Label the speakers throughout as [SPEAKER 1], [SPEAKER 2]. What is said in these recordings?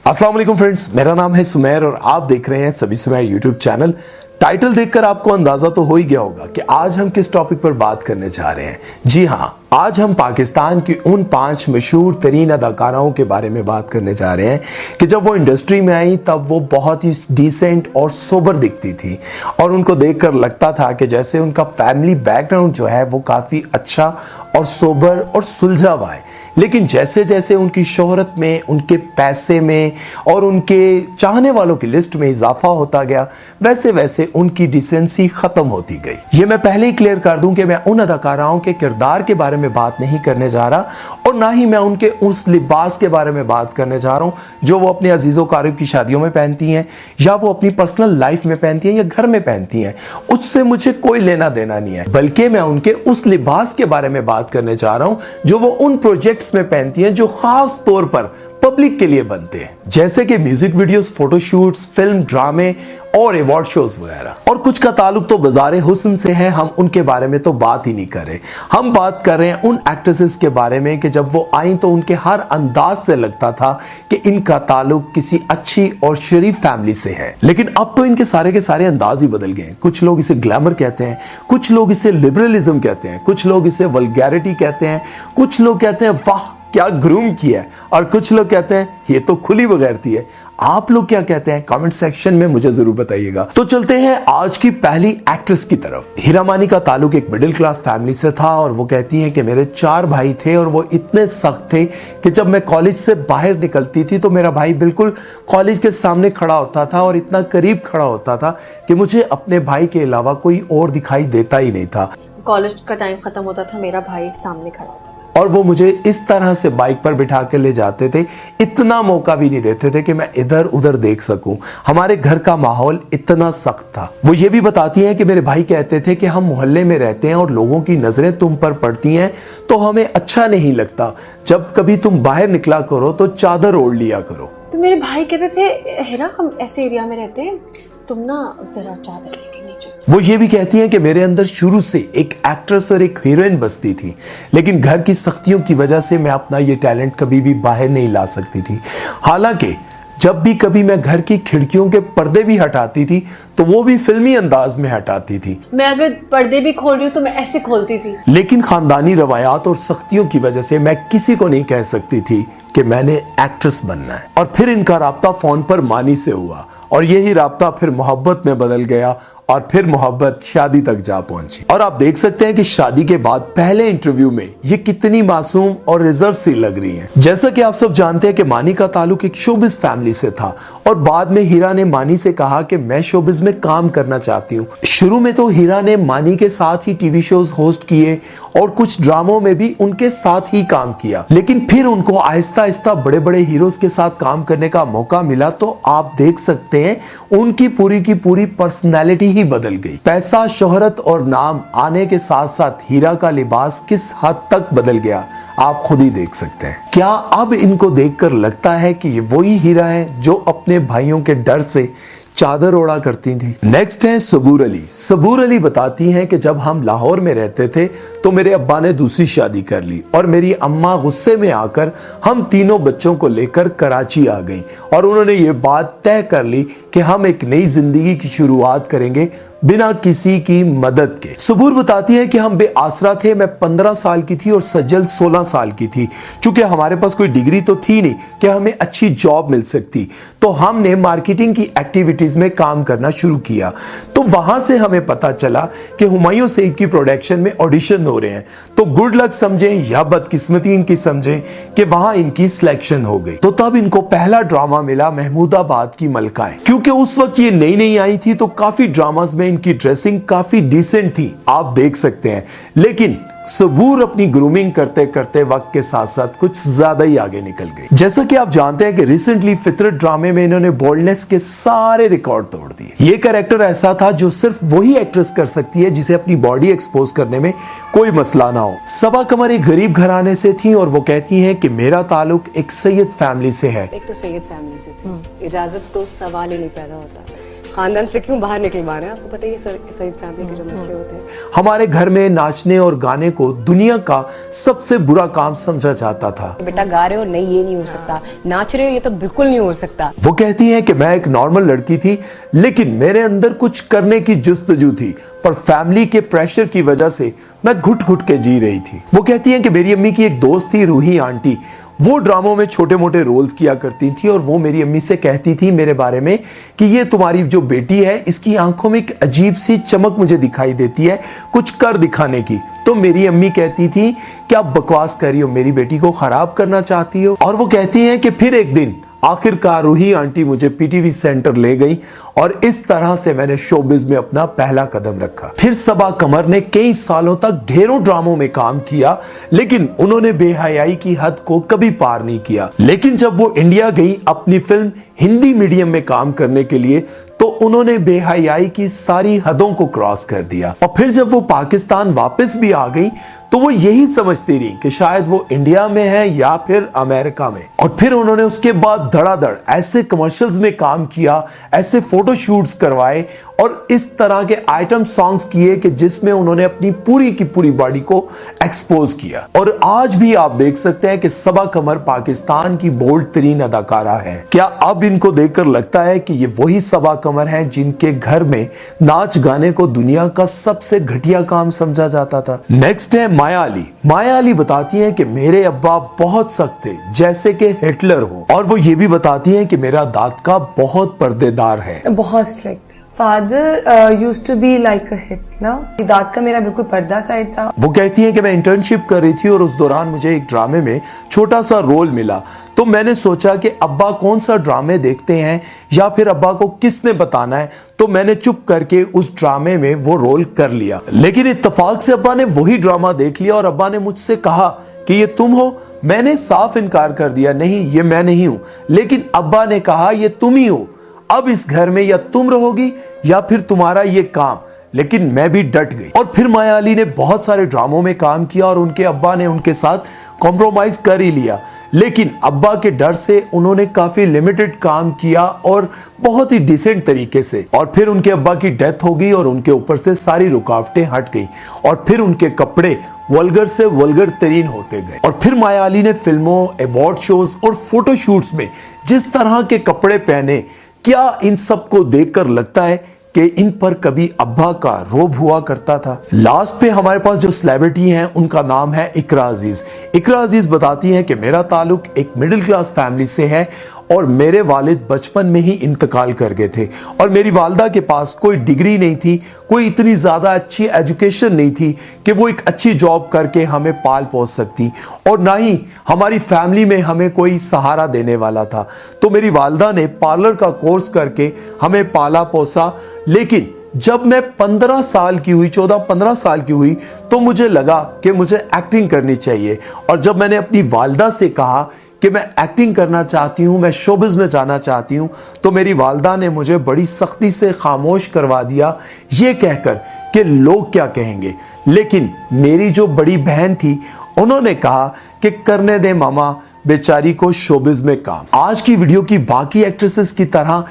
[SPEAKER 1] अस्सलाम वालेकुम फ्रेंड्स, मेरा नाम है सुमेर और आप देख रहे हैं सभी सुमेर यूट्यूब चैनल। टाइटल देखकर आपको अंदाजा तो हो ही गया होगा कि आज हम किस टॉपिक पर बात करने जा रहे हैं। जी हाँ, आज हम पाकिस्तान की उन 5 मशहूर तरीन अदाकाराओं के बारे में बात करने जा रहे हैं कि जब वो इंडस्ट्री में आई तब वो बहुत ही डिसेंट और सोबर दिखती थी और उनको देखकर लगता था कि जैसे उनका फैमिली बैकग्राउंड जो है वो काफ़ी अच्छा और सोबर और सुलझा हुआ है। लेकिन जैसे जैसे उनकी शोहरत में, उनके पैसे में और उनके चाहने वालों की लिस्ट में इजाफा होता गया, वैसे वैसे उनकी डिसेंसी खत्म होती गई। ये मैं पहले ही क्लियर कर दूं कि मैं उन अदाकाराओं के किरदार के बारे में बात नहीं करने जा रहा और ना ही मैं उनके उस लिबास के बारे में बात करने जा रहा हूं जो वो अपने अजीजों कारिब की शादियों में पहनती हैं या वो अपनी पर्सनल लाइफ में पहनती हैं या घर में पहनती हैं। उससे मुझे कोई लेना देना नहीं है, बल्कि मैं उनके उस लिबास के बारे में बात करने जा रहा हूं जो वो उन प्रोजेक्ट्स में पहनती हैं जो खास तौर पर पब्लिक के लिए बनते हैं, जैसे कि म्यूजिक वीडियोस, फोटोशूट्स, फिल्म, ड्रामे और अवार्ड शोज वगैरह। और कुछ का ताल्लुक तो बाज़ारे हुस्न से है, हम उनके बारे में तो बात ही नहीं कर रहे। हम बात कर रहे हैं उन एक्ट्रेसेस के बारे में कि जब वो आई तो उनके हर अंदाज से लगता था कि इनका ताल्लुक किसी अच्छी और शरीफ फैमिली से है। लेकिन अब तो इनके सारे अंदाज ही बदल गए। कुछ लोग इसे ग्लैमर कहते हैं, कुछ लोग इसे लिबरलिज्म कहते हैं, कुछ लोग इसे वल्गैरिटी कहते हैं, कुछ लोग कहते हैं वाह क्या ग्रूम किया है, और कुछ लोग कहते हैं ये तो खुली बगैरती है। आप लोग क्या कहते हैं कमेंट सेक्शन में मुझे जरूर बताइएगा। तो चलते हैं आज की पहली एक्ट्रेस की तरफ। हीरा मानी का ताल्लुक एक मिडिल क्लास फैमिली से था और वो कहती हैं कि मेरे 4 भाई थे और वो इतने सख्त थे कि जब मैं कॉलेज से बाहर निकलती थी तो मेरा भाई बिल्कुल कॉलेज के सामने खड़ा होता था और इतना करीब खड़ा होता था कि मुझे अपने भाई के अलावा कोई और दिखाई देता ही नहीं था।
[SPEAKER 2] कॉलेज का टाइम खत्म होता था, मेरा भाई सामने खड़ा होता था
[SPEAKER 1] और वो मुझे इस तरह से बाइक पर बिठा कर ले जाते थे, इतना मौका भी नहीं देते थे कि मैं इधर उधर देख सकूं। हमारे घर का माहौल इतना सख्त था। वो ये भी बताती हैं कि मेरे भाई कहते थे कि हम मोहल्ले में रहते हैं और लोगों की नजरें तुम पर पड़ती हैं तो हमें अच्छा नहीं लगता, जब कभी तुम बाहर निकला करो तो चादर ओढ़ लिया करो।
[SPEAKER 2] तो मेरे भाई कहते थे हीरा हम ऐसे एरिया में रहते हैं, तुम ना जरा चादर लेके नीचे।
[SPEAKER 1] वो ये भी कहती हैं कि मेरे अंदर शुरू से एक एक्ट्रेस और एक हीरोइन बसती थी, लेकिन घर की सख्तियों की वजह से मैं अपना ये टैलेंट कभी भी बाहर नहीं ला सकती थी। हालांकि जब भी कभी मैं घर की खिड़कियों के पर्दे भी हटाती थी तो वो भी फिल्मी अंदाज में हटाती थी।
[SPEAKER 2] मैं अगर पर्दे भी खोल रही हूँ तो मैं ऐसे खोलती थी।
[SPEAKER 1] लेकिन खानदानी रवायात और सख्तियों की वजह से मैं किसी को नहीं कह सकती थी कि मैंने एक्ट्रेस बनना है। और फिर इनका राब्ता फोन पर मानी से हुआ और यही राब्ता फिर मोहब्बत में बदल गया और फिर मोहब्बत शादी तक जा पहुंची। और आप देख सकते हैं कि शादी के बाद पहले इंटरव्यू में ये कितनी मासूम और रिजर्व सी लग रही हैं। जैसा कि आप सब जानते हैं कि मानी का ताल्लुक एक शोबिज फैमिली से था और बाद में हीरा ने मानी से कहा कि मैं शोबिज में काम करना चाहती हूँ। शुरू में तो हीरा ने मानी के साथ ही टीवी शोज होस्ट किए और कुछ ड्रामों में भी उनके साथ ही काम किया, लेकिन फिर उनको आहिस्ता आहिस्ता बड़े बड़े हीरोज के साथ काम करने का मौका मिला तो आप देख सकते हैं उनकी पूरी की पूरी पर्सनैलिटी ही बदल गई। पैसा, शोहरत और नाम आने के साथ साथ हीरा का लिबास किस हद तक बदल गया आप खुद ही देख सकते हैं। क्या अब इनको देखकर लगता है कि ये वही हीरा है जो अपने भाइयों के डर से चादर ओढ़ा करती थी? नेक्स्ट है सबूर अली। सबूर अली बताती हैं कि जब हम लाहौर में रहते थे तो मेरे अब्बा ने दूसरी शादी कर ली और मेरी अम्मा गुस्से में आकर हम तीनों बच्चों को लेकर कराची आ गई और उन्होंने ये बात तय कर ली कि हम एक नई जिंदगी की शुरुआत करेंगे बिना किसी की मदद के। सबूर बताती है कि हम बेआसरा थे। मैं 15 साल की थी और सज्जल 16 साल की थी। चूंकि हमारे पास कोई डिग्री तो थी नहीं कि हमें अच्छी जॉब मिल सकती, तो हमने मार्केटिंग की एक्टिविटीज में काम करना शुरू किया। तो वहां से हमें पता चला कि हुमायूं सईद की प्रोडक्शन में ऑडिशन हो रहे हैं, तो गुड लक समझें या बदकिस्मती इनकी समझें कि वहां इनकी सिलेक्शन हो गई। तो तब इनको पहला ड्रामा मिला महमूदाबाद की मलकाएं। क्योंकि उस वक्त ये नई नई आई थी तो काफी ड्रामास में इनकी ड्रेसिंग काफी डिसेंट थी, आप देख सकते हैं। लेकिन सबूर अपनी ग्रूमिंग करते करते वक्त के साथ साथ कुछ ज्यादा ही आगे निकल गई। जैसा कि आप जानते हैं कि रिसेंटली फितरत ड्रामे में इन्होंने बोल्डनेस के सारे रिकॉर्ड तोड़ दिए। ये कैरेक्टर ऐसा था जो सिर्फ वही एक्ट्रेस कर सकती है जिसे अपनी बॉडी एक्सपोज करने में कोई मसला ना हो। सबा कमर एक गरीब घराने से थी और वो कहती हैं कि मेरा ताल्लुक एक सैयद फैमिली से है।
[SPEAKER 3] एक तो सैयद फैमिली से थी, इजाजत तो सवाल ही नहीं पैदा होता। खानदान से क्यों बाहर निकलवा रहे हैं? आपको पता ही है सईद फैमिली के जो मसले होते हैं।
[SPEAKER 1] हमारे घर में नाचने और गाने को दुनिया का सबसे बुरा काम समझा जाता था।
[SPEAKER 3] बेटा गा रहे हो, नहीं ये नहीं हो सकता, नाच रहे हो, ये तो बिल्कुल नहीं हो सकता।
[SPEAKER 1] वो कहती हैं कि मैं एक नॉर्मल लड़की थी, लेकिन मेरे अंदर कुछ करने की जुस्तजू थी, पर फैमिली के प्रेशर की वजह से मैं घुट घुट के जी रही थी। वो कहती हैं कि मेरी अम्मी की एक दोस्त थी रूही आंटी, वो ड्रामों में छोटे मोटे रोल्स किया करती थी और वो मेरी अम्मी से कहती थी मेरे बारे में कि ये तुम्हारी जो बेटी है, इसकी आंखों में एक अजीब सी चमक मुझे दिखाई देती है, कुछ कर दिखाने की। तो मेरी अम्मी कहती थी क्या बकवास कर रही हो, मेरी बेटी को खराब करना चाहती हो। और वो कहती हैं कि फिर एक दिन आखिरकार रूही आंटी मुझे पीटीवी सेंटर ले गई और इस तरह से मैंने शोबिज में अपना पहला कदम रखा। फिर सबा कमर ने कई सालों तक ढेरों ड्रामों में काम किया, लेकिन उन्होंने बेहयाई की हद को कभी पार नहीं किया। लेकिन जब वो इंडिया गई अपनी फिल्म हिंदी मीडियम में काम करने के लिए, तो उन्होंने बेहयाई की सारी हदों को क्रॉस कर दिया। और फिर जब वो पाकिस्तान वापस भी आ गई, तो वो यही समझती रही कि शायद वो इंडिया में है या फिर अमेरिका में। और फिर उन्होंने उसके बाद धड़ाधड़ ऐसे कमर्शियल्स में काम किया, ऐसे फोटो शूट्स करवाए और इस तरह के आइटम सॉन्ग्स किए कि जिसमें उन्होंने अपनी पूरी की पूरी बॉडी को एक्सपोज किया। और आज भी आप देख सकते हैं कि सबा कमर पाकिस्तान की बोल्ड तरीन अदाकारा है। क्या अब इनको देखकर लगता है कि ये वही सबा कमर हैं जिनके घर में नाच गाने को दुनिया का सबसे घटिया काम समझा जाता था? नेक्स्ट है माया अली। माया अली बताती हैं कि मेरे अब्बा बहुत सख्त थे, जैसे कि हिटलर हो, और वो ये भी बताती हैं कि मेरा दादका बहुत पर्देदार है।
[SPEAKER 4] बहुत strict. Father used to be like a Hitler. दाद का मेरा बिल्कुल पर्दा साइड था।
[SPEAKER 1] वो कहती हैं कि मैं इंटर्नशिप कर रही थी और उस दौरान मुझे एक ड्रामे में छोटा सा रोल मिला, तो मैंने सोचा कि अब्बा कौन सा ड्रामे देखते हैं या फिर अब्बा को किसने बताना है, तो मैंने चुप करके उस ड्रामे में वो रोल कर लिया। लेकिन इत्तेफाक से अब्बा ने वही ड्रामा देख लिया और अब्बा ने मुझसे कहा कि ये तुम हो। मैंने साफ इनकार कर दिया, नहीं ये मैं नहीं हूं। लेकिन अब्बा ने कहा ये तुम ही हो, अब इस घर में या तुम रहोगी या फिर तुम्हारा ये काम। लेकिन मैं भी डट गई। और फिर माया अली ने बहुत सारे ड्रामों में काम किया और उनके अब्बा ने उनके साथ कॉम्प्रोमाइज कर ही लिया, लेकिन अब्बा के डर से उन्होंने काफी लिमिटेड काम किया और बहुत ही डिसेंट तरीके से। और फिर उनके अब्बा की डेथ हो गई और उनके ऊपर से सारी रुकावटें हट गई और फिर उनके कपड़े वल्गर से वल्गर तरीन होते गए। और फिर माया अली ने फिल्मों, अवार्ड शोज और फोटो शूट्स में जिस तरह के कपड़े पहने, क्या इन सब को देखकर लगता है कि इन पर कभी अब्बा का रोब हुआ करता था? लास्ट पे हमारे पास जो सेलिब्रिटी हैं उनका नाम है इकरा अजीज। इकरा अजीज बताती हैं कि मेरा ताल्लुक एक मिडिल क्लास फैमिली से है और मेरे वालिद बचपन में ही इंतकाल कर गए थे और मेरी वालदा के पास कोई डिग्री नहीं थी, कोई इतनी ज़्यादा अच्छी एजुकेशन नहीं थी कि वो एक अच्छी जॉब करके हमें पाल पोस सकती, और ना ही हमारी फैमिली में हमें कोई सहारा देने वाला था। तो मेरी वालदा ने पार्लर का कोर्स करके हमें पाला पोसा। लेकिन जब मैं 15 साल की हुई, 14-15 साल की हुई, तो मुझे लगा कि मुझे एक्टिंग करनी चाहिए। और जब मैंने अपनी वालदा से कहा कि मैं एक्टिंग करना चाहती हूँ, मैं शोबिज में जाना चाहती हूँ, तो मेरी वालदा ने मुझे बड़ी सख्ती से खामोश करवा दिया, ये कहकर कि लोग क्या कहेंगे। लेकिन मेरी जो बड़ी बहन थी, उन्होंने कहा कि करने दे मामा बेचारी को शोबिज में काम। आज की वीडियो की बाकी एक्ट्रेसेस की तरह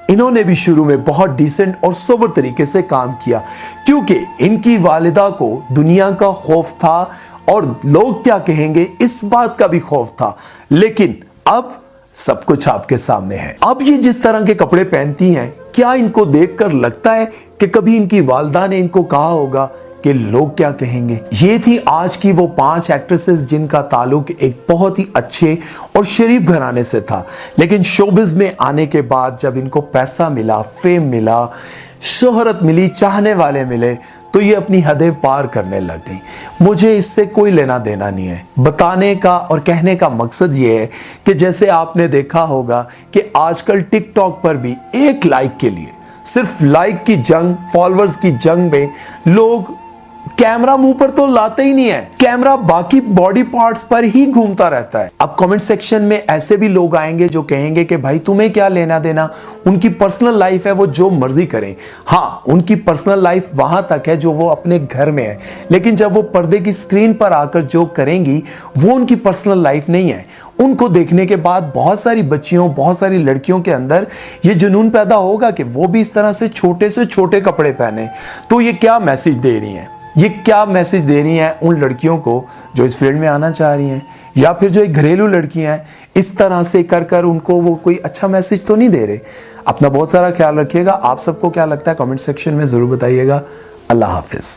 [SPEAKER 1] इन्होंने भी शुरू में बहुत डिसेंट और सोबर तरीके से काम किया, क्योंकि इनकी वालिदा को दुनिया का खौफ था और लोग क्या कहेंगे इस बात का भी खौफ था। लेकिन अब सब कुछ आपके सामने है। अब ये जिस तरह के कपड़े पहनती हैं, क्या इनको देखकर लगता है कि कभी इनकी वालदा ने इनको कहा होगा कि लोग क्या कहेंगे? ये थी आज की वो 5 एक्ट्रेसेस जिनका ताल्लुक एक बहुत ही अच्छे और शरीफ घराने से था, लेकिन शोबिज में आने के बाद जब इनको पैसा मिला, फेम मिला, शोहरत मिली, चाहने वाले मिले, तो ये अपनी हदें पार करने लग गई। मुझे इससे कोई लेना देना नहीं है। बताने का और कहने का मकसद ये है कि जैसे आपने देखा होगा कि आजकल टिकटॉक पर भी एक लाइक के लिए, सिर्फ लाइक की जंग, फॉलोअर्स की जंग में लोग कैमरा मुंह पर तो लाते ही नहीं है, कैमरा बाकी बॉडी पार्ट्स पर ही घूमता रहता है। अब कमेंट सेक्शन में ऐसे भी लोग आएंगे जो कहेंगे कि भाई तुम्हें क्या लेना देना, उनकी पर्सनल लाइफ है, वो जो मर्जी करें। हाँ, उनकी पर्सनल लाइफ वहां तक है जो वो अपने घर में है, लेकिन जब वो पर्दे की स्क्रीन पर आकर जो करेंगी वो उनकी पर्सनल लाइफ नहीं है। उनको देखने के बाद बहुत सारी बच्चियों, बहुत सारी लड़कियों के अंदर ये जुनून पैदा होगा कि वो भी इस तरह से छोटे कपड़े पहने। तो ये क्या मैसेज दे रही हैं? ये क्या मैसेज दे रही हैं उन लड़कियों को जो इस फील्ड में आना चाह रही हैं, या फिर जो एक घरेलू लड़कियां हैं, इस तरह से कर उनको वो कोई अच्छा मैसेज तो नहीं दे रहे। अपना बहुत सारा ख्याल रखिएगा। आप सबको क्या लगता है कमेंट सेक्शन में जरूर बताइएगा। अल्लाह हाफिज।